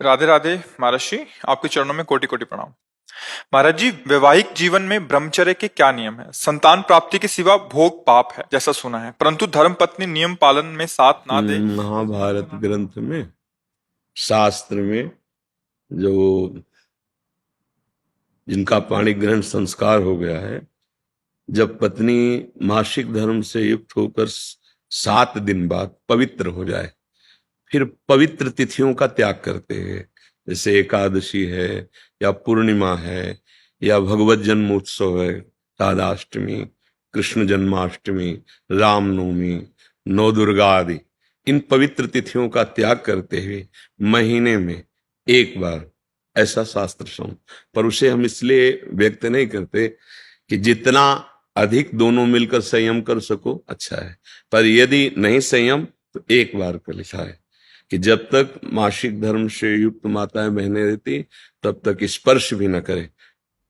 राधे राधे महाराज जी, आपके चरणों में कोटि कोटि प्रणाम। महाराज जी, वैवाहिक जीवन में ब्रह्मचर्य के क्या नियम है? संतान प्राप्ति के सिवा भोग पाप है जैसा सुना है, परंतु धर्म पत्नी नियम पालन में साथ ना दे। महाभारत ग्रंथ में, शास्त्र में, जो जिनका पाणी ग्रहण संस्कार हो गया है, जब पत्नी मासिक धर्म से युक्त होकर 7 दिन बाद पवित्र हो जाए, फिर पवित्र तिथियों का त्याग करते हैं। जैसे एकादशी है, या पूर्णिमा है, या भगवत जन्मोत्सव है, राधाष्टमी, कृष्ण जन्माष्टमी, रामनवमी, नौ दुर्गा आदि, इन पवित्र तिथियों का त्याग करते हुए महीने में एक बार, ऐसा शास्त्र सम। पर उसे हम इसलिए व्यक्त नहीं करते कि जितना अधिक दोनों मिलकर संयम कर सको अच्छा है, पर यदि नहीं संयम तो एक बार का लिखा है कि जब तक मासिक धर्म से युक्त माताएं बहनें रहती तब तक स्पर्श भी न करे,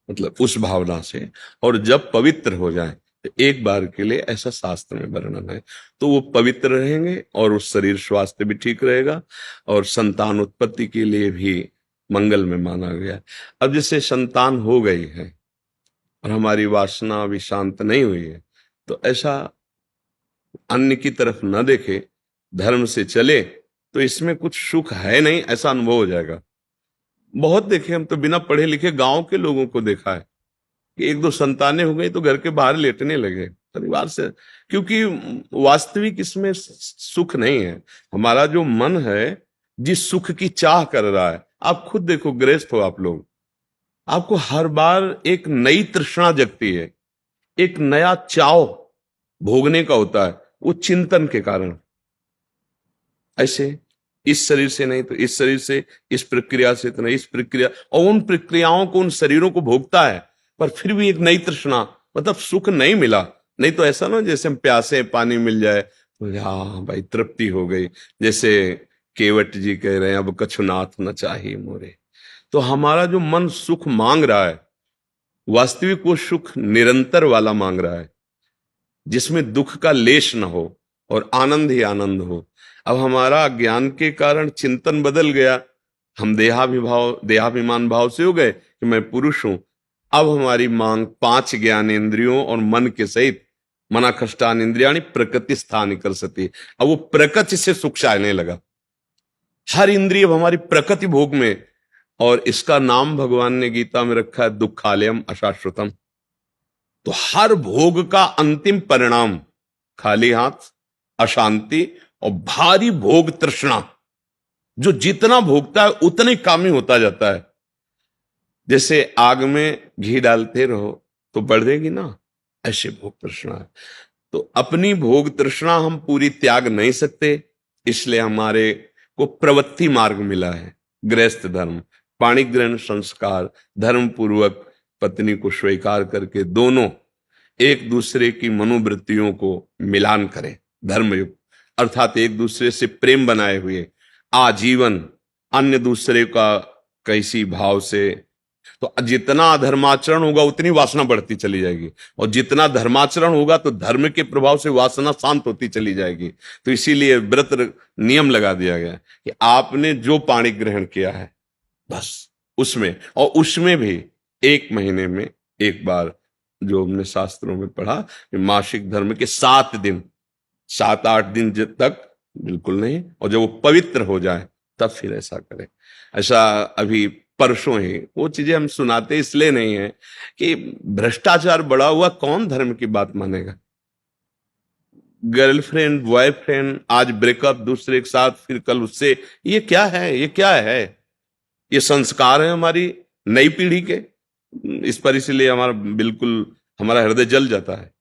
मतलब उस भावना से, और जब पवित्र हो जाए तो एक बार के लिए, ऐसा शास्त्र में वर्णन है। तो वो पवित्र रहेंगे और उस शरीर स्वास्थ्य भी ठीक रहेगा और संतान उत्पत्ति के लिए भी मंगल में माना गया। अब जैसे संतान हो गई है और हमारी वासना अभी शांत नहीं हुई है, तो ऐसा अन्य की तरफ न देखे, धर्म से चले, तो इसमें कुछ सुख है नहीं, ऐसा अनुभव हो जाएगा। बहुत देखे हम तो, बिना पढ़े लिखे गांव के लोगों को देखा है कि एक दो संतानें हो गई तो घर के बाहर लेटने लगे परिवार से, क्योंकि वास्तविक इसमें सुख नहीं है। हमारा जो मन है जिस सुख की चाह कर रहा है, आप खुद देखो, गृहस्थ हो आप लोग, आपको हर बार एक नई तृष्णा जगती है, एक नया चाव भोगने का होता है, वो चिंतन के कारण। ऐसे इस शरीर से नहीं तो इस शरीर से, इस प्रक्रिया से तो नहीं इस प्रक्रिया, और उन प्रक्रियाओं को, उन शरीरों को भोगता है, पर फिर भी एक नई तृष्णा, मतलब सुख नहीं मिला। नहीं तो ऐसा ना जैसे हम प्यासे, पानी मिल जाए तो हाँ भाई तृप्ति हो गई, जैसे केवट जी कह रहे हैं, अब कछुनाथ न चाहिए मोरे। तो हमारा जो मन सुख मांग रहा है, वास्तविक वो सुख निरंतर वाला मांग रहा है, जिसमें दुख का लेश न हो और आनंद ही आनंद हो। अब हमारा ज्ञान के कारण चिंतन बदल गया, हम देहाभिमान भाव से हो गए कि मैं पुरुष हूं। अब हमारी मांग 5 ज्ञानेंद्रियों और मन के सहित, मना कष्टान इंद्रियाणी प्रकृति स्थान कर सती। अब वो प्रकृति से सुख चाहने लगा, हर इंद्रिय हमारी प्रकृति भोग में। और इसका नाम भगवान ने गीता में रखा है दुखालयम अशाश्वतम। तो हर भोग का अंतिम परिणाम खाली हाथ, अशांति और भारी भोग तृष्णा। जो जितना भोगता है उतना ही कामी होता जाता है। जैसे आग में घी डालते रहो तो बढ़ेगी ना, ऐसे भोग तृष्णा है। तो अपनी भोग तृष्णा हम पूरी त्याग नहीं सकते, इसलिए हमारे को प्रवृत्ति मार्ग मिला है, गृहस्थ धर्म, पाणिग्रहण संस्कार, धर्म पूर्वक पत्नी को स्वीकार करके दोनों एक दूसरे की मनोवृत्तियों को मिलान करें, धर्मयुक्त, अर्थात एक दूसरे से प्रेम बनाए हुए आजीवन, अन्य दूसरे का कैसी भाव से। तो जितना अधर्माचरण होगा उतनी वासना बढ़ती चली जाएगी, और जितना धर्माचरण होगा तो धर्म के प्रभाव से वासना शांत होती चली जाएगी। तो इसीलिए व्रत नियम लगा दिया गया कि आपने जो पाणी ग्रहण किया है बस उसमें, और उसमें भी 1 महीने में एक बार, जो हमने शास्त्रों में पढ़ा कि मासिक धर्म के 7 दिन, 7-8 दिन तक बिल्कुल नहीं, और जब वो पवित्र हो जाए तब फिर ऐसा करें। ऐसा अभी परसों ही वो चीजें हम सुनाते इसलिए नहीं है कि भ्रष्टाचार बढ़ा हुआ, कौन धर्म की बात मानेगा। गर्लफ्रेंड बॉयफ्रेंड, आज ब्रेकअप दूसरे के साथ, फिर कल उससे, ये क्या है, ये क्या है? ये संस्कार है हमारी नई पीढ़ी के। इस पर इसलिए हमारा बिल्कुल, हमारा हृदय जल जाता है।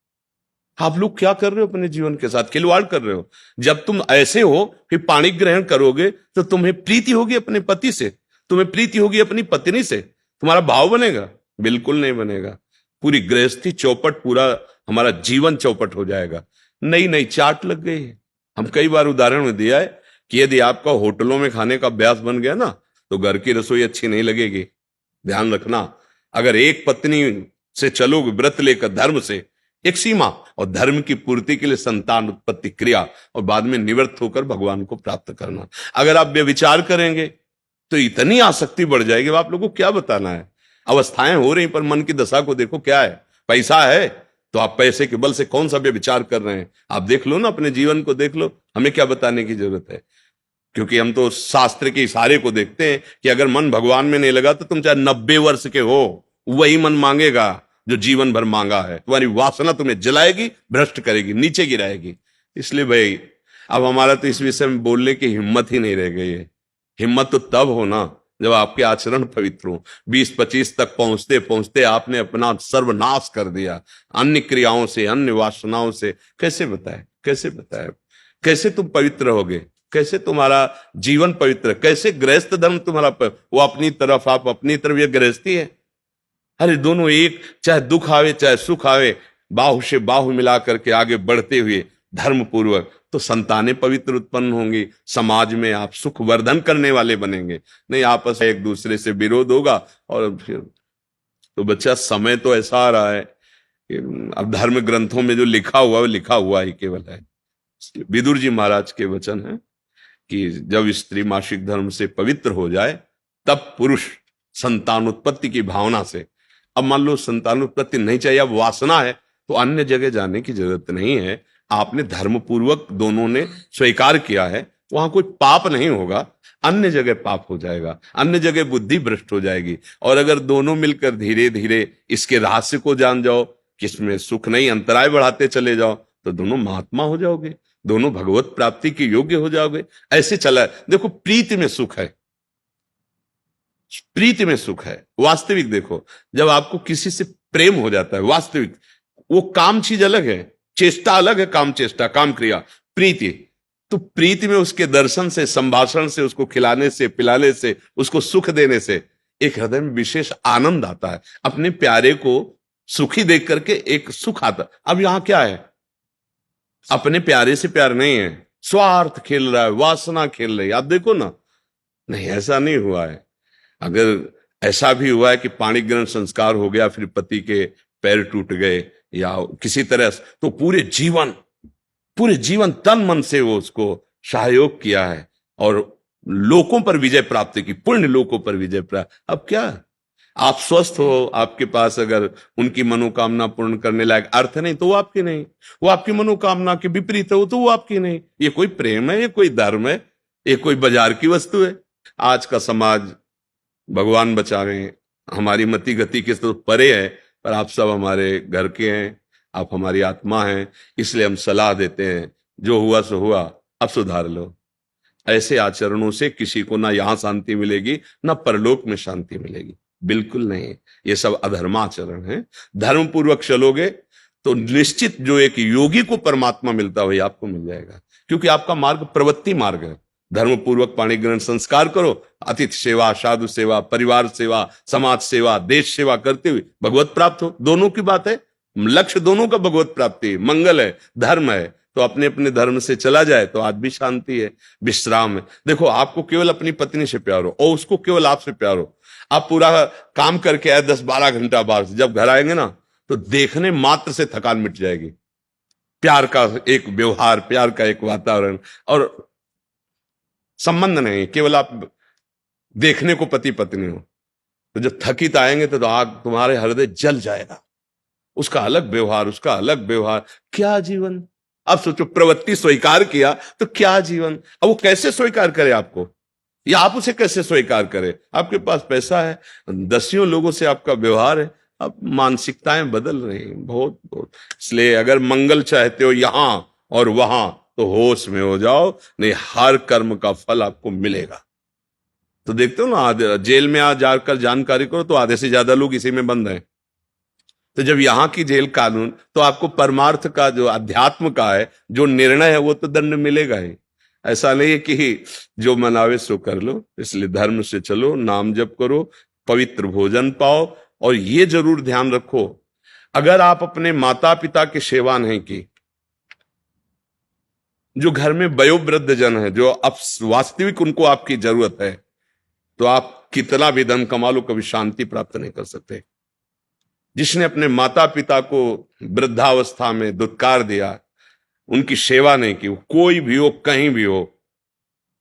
आप लोग क्या कर रहे हो अपने जीवन के साथ? खिलवाड़ कर रहे हो। जब तुम ऐसे हो फिर पाणी ग्रहण करोगे तो तुम्हें प्रीति होगी अपने पति से, तुम्हें प्रीति होगी अपनी पत्नी से, तुम्हारा भाव बनेगा? बिल्कुल नहीं बनेगा। पूरी गृहस्थी चौपट, पूरा हमारा जीवन चौपट हो जाएगा। नई नई चाट लग गई है। हम कई बार उदाहरण में दिया है कि यदि आपका होटलों में खाने का अभ्यास बन गया ना, तो घर की रसोई अच्छी नहीं लगेगी। ध्यान रखना, अगर एक पत्नी से चलोगे व्रत लेकर धर्म से, एक सीमा, और धर्म की पूर्ति के लिए संतान उत्पत्ति क्रिया, और बाद में निवृत्त होकर भगवान को प्राप्त करना। अगर आप व्यभिचार करेंगे तो इतनी आसक्ति बढ़ जाएगी, अब आप लोगों को क्या बताना है। अवस्थाएं हो रही, पर मन की दशा को देखो क्या है। पैसा है तो आप पैसे के बल से कौन सा व्यभिचार कर रहे हैं, आप देख लो ना, अपने जीवन को देख लो, हमें क्या बताने की जरूरत है। क्योंकि हम तो शास्त्र के इशारे को देखते हैं कि अगर मन भगवान में नहीं लगा तो तुम चाहे 90 वर्ष के हो, वही मन मांगेगा जो जीवन भर मांगा है। तुम्हारी वासना तुम्हें जलाएगी, भ्रष्ट करेगी, नीचे गिराएगी। इसलिए भाई अब हमारा तो इस विषय में बोलने की हिम्मत ही नहीं रह गई है। हिम्मत तो तब हो ना जब आपके आचरण पवित्र हो। 20-25 तक पहुंचते पहुंचते आपने अपना सर्वनाश कर दिया अन्य क्रियाओं से, अन्य वासनाओं से। कैसे बताए, कैसे बताए, कैसे तुम पवित्र होगे, कैसे तुम्हारा जीवन पवित्र, कैसे गृहस्थ धर्म तुम्हारा वो अपनी तरफ, आप अपनी तरफ, ये गृहस्थी है। अरे दोनों एक, चाहे दुख आवे चाहे सुख आवे, बाहु से बाहु मिला करके आगे बढ़ते हुए धर्म पूर्वक, तो संतानें पवित्र उत्पन्न होंगी, समाज में आप सुख वर्धन करने वाले बनेंगे। नहीं आपस में एक दूसरे से विरोध होगा और फिर तो बच्चा समय तो ऐसा आ रहा है कि अब धर्म ग्रंथों में जो लिखा हुआ है वो लिखा हुआ ही केवल है। विदुर जी महाराज के वचन है कि जब स्त्री मासिक धर्म से पवित्र हो जाए तब पुरुष संतानोत्पत्ति की भावना से, अब मान लो संतानोत्पत्ति नहीं चाहिए, अब वासना है, तो अन्य जगह जाने की जरूरत नहीं है। आपने धर्म पूर्वक दोनों ने स्वीकार किया है, वहां कोई पाप नहीं होगा। अन्य जगह पाप हो जाएगा, अन्य जगह बुद्धि भ्रष्ट हो जाएगी। और अगर दोनों मिलकर धीरे धीरे इसके रहस्य को जान जाओ कि इसमें सुख नहीं, अंतराय बढ़ाते चले जाओ, तो दोनों महात्मा हो जाओगे, दोनों भगवत प्राप्ति के योग्य हो जाओगे। ऐसे चला है। देखो प्रीति में सुख है, प्रीति में सुख है। वास्तविक देखो, जब आपको किसी से प्रेम हो जाता है वास्तविक, वो काम चीज अलग है, चेष्टा अलग है, काम चेष्टा, काम क्रिया, प्रीति। तो प्रीति में उसके दर्शन से, संभाषण से, उसको खिलाने से, पिलाने से, उसको सुख देने से एक हृदय में विशेष आनंद आता है। अपने प्यारे को सुखी देख करके एक सुख आता। अब यहां क्या है, अपने प्यारे से प्यार नहीं है, स्वार्थ खेल रहा है, वासना खेल रही है। आप देखो ना, नहीं ऐसा नहीं हुआ है। अगर ऐसा भी हुआ है कि पाणी ग्रहण संस्कार हो गया, फिर पति के पैर टूट गए या किसी तरह, तो पूरे जीवन तन मन से वो उसको सहयोग किया है और लोकों पर विजय प्राप्त की, पुण्य लोकों पर विजय प्राप्त। अब क्या, आप स्वस्थ हो, आपके पास अगर उनकी मनोकामना पूर्ण करने लायक अर्थ नहीं तो वो आपकी नहीं, वो आपकी मनोकामना के विपरीत हो तो वो आपकी नहीं। ये कोई प्रेम है, ये कोई धर्म है, ये कोई बाजार की वस्तु है। आज का समाज भगवान बचा रहे हैं, हमारी मति गति के तो परे है, पर आप सब हमारे घर के हैं, आप हमारी आत्मा हैं, इसलिए हम सलाह देते हैं, जो हुआ सो हुआ, अब सुधार लो। ऐसे आचरणों से किसी को ना यहां शांति मिलेगी ना परलोक में शांति मिलेगी, बिल्कुल नहीं। ये सब अधर्माचरण है। धर्म पूर्वक चलोगे तो निश्चित जो एक योगी को परमात्मा मिलता वही आपको मिल जाएगा, क्योंकि आपका मार्ग प्रवृत्ति मार्ग है। धर्म पूर्वक पाणी ग्रहण संस्कार करो, अतिथि सेवा, साधु सेवा, परिवार सेवा, समाज सेवा, देश सेवा करते हुए भगवत प्राप्त हो। दोनों की बात है, लक्ष्य दोनों का भगवत प्राप्ति, मंगल है, धर्म है। तो अपने अपने धर्म से चला जाए तो आज भी शांति है, विश्राम है। देखो आपको केवल अपनी पत्नी से प्यार हो और उसको केवल आपसे प्यार हो, आप पूरा काम करके आए 10-12 घंटा बाहर से, जब घर आएंगे ना तो देखने मात्र से थकान मिट जाएगी। प्यार का एक व्यवहार, प्यार का एक वातावरण और संबंध नहीं, केवल आप देखने को पति पत्नी हो। तो जब थकित आएंगे तो आग तुम्हारे हृदय जल जाएगा। उसका अलग व्यवहार, उसका अलग व्यवहार, क्या जीवन। अब सोचो प्रवृत्ति स्वीकार किया तो क्या जीवन। अब वो कैसे स्वीकार करे आपको, या आप उसे कैसे स्वीकार करे। आपके पास पैसा है, दसियों लोगों से आपका व्यवहार है, अब मानसिकताएं बदल रही हैं बहुत बहुत। इसलिए अगर मंगल चाहते हो यहां और वहां तो होश में हो जाओ, नहीं हर कर्म का फल आपको मिलेगा। तो देखते हो ना, जेल में आ जाकर जानकारी करो तो आधे से ज्यादा लोग इसी में बंद हैं। तो जब यहां की जेल कानून, तो आपको परमार्थ का जो अध्यात्म का है जो निर्णय है वो तो दंड मिलेगा ही। ऐसा नहीं है कि जो मनावे सो कर लो। इसलिए धर्म से चलो, नाम जप करो, पवित्र भोजन पाओ। और ये जरूर ध्यान रखो, अगर आप अपने माता पिता की सेवा नहीं की, जो घर में वयोवृद्ध जन है, जो अब वास्तविक उनको आपकी जरूरत है, तो आप कितना भी धन कमा लो कभी शांति प्राप्त नहीं कर सकते। जिसने अपने माता पिता को वृद्धावस्था में दुत्कार दिया, उनकी सेवा नहीं की, कोई भी हो कहीं भी हो,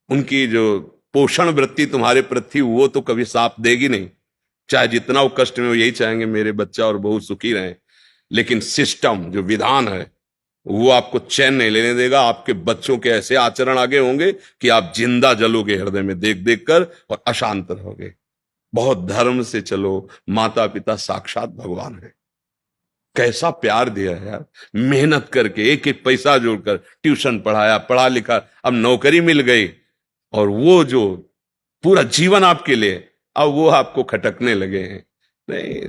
उनकी जो पोषण वृत्ति तुम्हारे प्रति वो तो कभी साथ देगी नहीं। चाहे जितना वो कष्ट में हो, यही चाहेंगे मेरे बच्चा और बहू सुखी रहें, लेकिन सिस्टम जो विधान है वो आपको चैन नहीं लेने देगा। आपके बच्चों के ऐसे आचरण आगे होंगे कि आप जिंदा जलोगे हृदय में देख देख कर और अशांत रहोगे। बहुत धर्म से चलो, माता पिता साक्षात भगवान है। कैसा प्यार दिया है यार, मेहनत करके एक एक पैसा जोड़कर ट्यूशन पढ़ाया, पढ़ा लिखा, अब नौकरी मिल गई, और वो जो पूरा जीवन आपके लिए, अब वो आपको खटकने लगे हैं। नहीं,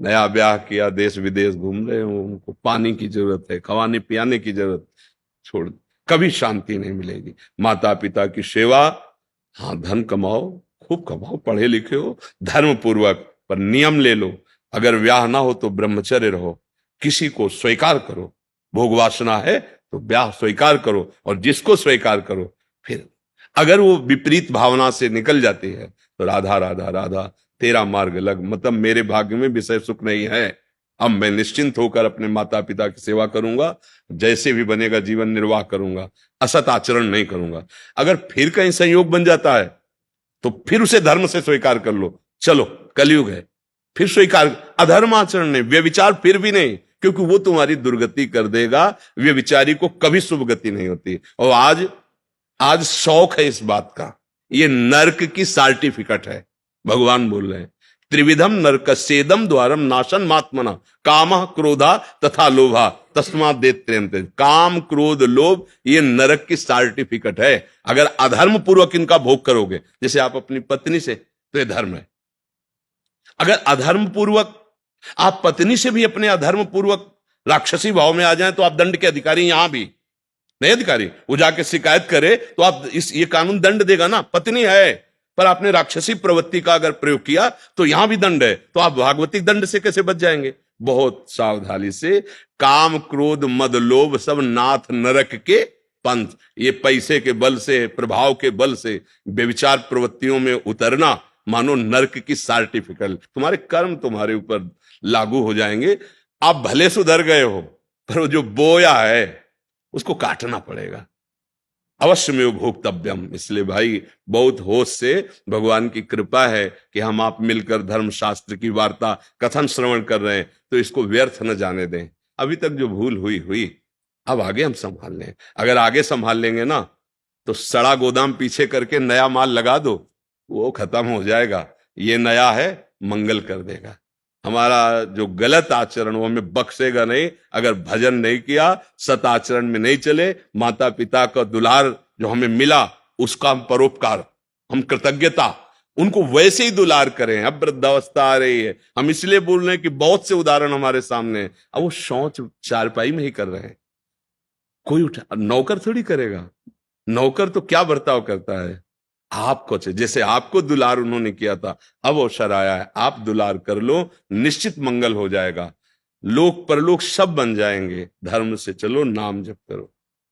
नया ब्याह किया, देश विदेश घूम रहे हो, उनको पानी की जरूरत है, खवाने पियाने की जरूरत, छोड़, कभी शांति नहीं मिलेगी। माता पिता की सेवा, हाँ धन कमाओ, खूब कमाओ, पढ़े लिखे हो, धर्म पूर्वक, पर नियम ले लो। अगर ब्याह ना हो तो ब्रह्मचर्य रहो, किसी को स्वीकार करो। भोग वासना है तो ब्याह स्वीकार करो, और जिसको स्वीकार करो, फिर अगर वो विपरीत भावना से निकल जाती है तो राधा राधा राधा तेरा मार्ग लग, मतलब मेरे भाग्य में विषय सुख नहीं है, अब मैं निश्चिंत होकर अपने माता पिता की सेवा करूंगा, जैसे भी बनेगा जीवन निर्वाह करूंगा, असत आचरण नहीं करूंगा। अगर फिर कहीं संयोग बन जाता है तो फिर उसे धर्म से स्वीकार कर लो, चलो कलयुग है, फिर स्वीकार। अधर्म आचरण नहीं, व्यभिचार फिर भी नहीं, क्योंकि वो तुम्हारी दुर्गति कर देगा। व्यभिचारी को कभी शुभ गति नहीं होती। और आज शौक है इस बात का, ये नरक की सर्टिफिकेट है। भगवान बोल रहे हैं त्रिविधम नरकस्येदम द्वारम नाशन मात्मना कामः क्रोधा तथा लोभा तस्मात् देत्यन्ते। काम क्रोध लोभ ये नरक की सर्टिफिकेट है। अगर अधर्म पूर्वक इनका भोग करोगे, जैसे आप अपनी पत्नी से, तो ये धर्म है। अगर अधर्म पूर्वक आप पत्नी से भी अपने अधर्म पूर्वक राक्षसी भाव में आ जाएं तो आप दंड के अधिकारी, यहां भी नहीं अधिकारी, वो जाके शिकायत करे तो आप ये कानून दंड देगा ना। पत्नी है पर आपने राक्षसी प्रवृत्ति का अगर प्रयोग किया तो यहां भी दंड है, तो आप भागवतिक दंड से कैसे बच जाएंगे? बहुत सावधानी से। काम क्रोध मद लोभ सब नाथ नरक के पंथ, ये पैसे के बल से, प्रभाव के बल से व्यभिचार प्रवृत्तियों में उतरना मानो नरक की सर्टिफिकेट। तुम्हारे कर्म तुम्हारे ऊपर लागू हो जाएंगे। आप भले सुधर गए हो, पर वो जो बोया है उसको काटना पड़ेगा। अवश्य में भोक्तव्यम। इसलिए भाई बहुत होश से, भगवान की कृपा है कि हम आप मिलकर धर्मशास्त्र की वार्ता कथन श्रवण कर रहे हैं, तो इसको व्यर्थ न जाने दें। अभी तक जो भूल हुई, अब आगे हम संभाल लें। अगर आगे संभाल लेंगे ना तो सड़ा गोदाम पीछे करके नया माल लगा दो, वो खत्म हो जाएगा। ये नया है, मंगल कर देगा। हमारा जो गलत आचरण वो हमें बख्शेगा नहीं। अगर भजन नहीं किया, सत आचरण में नहीं चले, माता पिता का दुलार जो हमें मिला उसका हम परोपकार, हम कृतज्ञता, उनको वैसे ही दुलार करें। अब वृद्धावस्था आ रही है, हम इसलिए बोल रहे हैं कि बहुत से उदाहरण हमारे सामने हैं। अब वो शौच चारपाई में ही कर रहे हैं, कोई उठा, नौकर थोड़ी करेगा। नौकर तो क्या बर्ताव करता है, आपको जैसे आपको दुलार उन्होंने किया था, अब अवसर आया है, आप दुलार कर लो, निश्चित मंगल हो जाएगा। लोक परलोक सब बन जाएंगे। धर्म से चलो, नाम जप करो।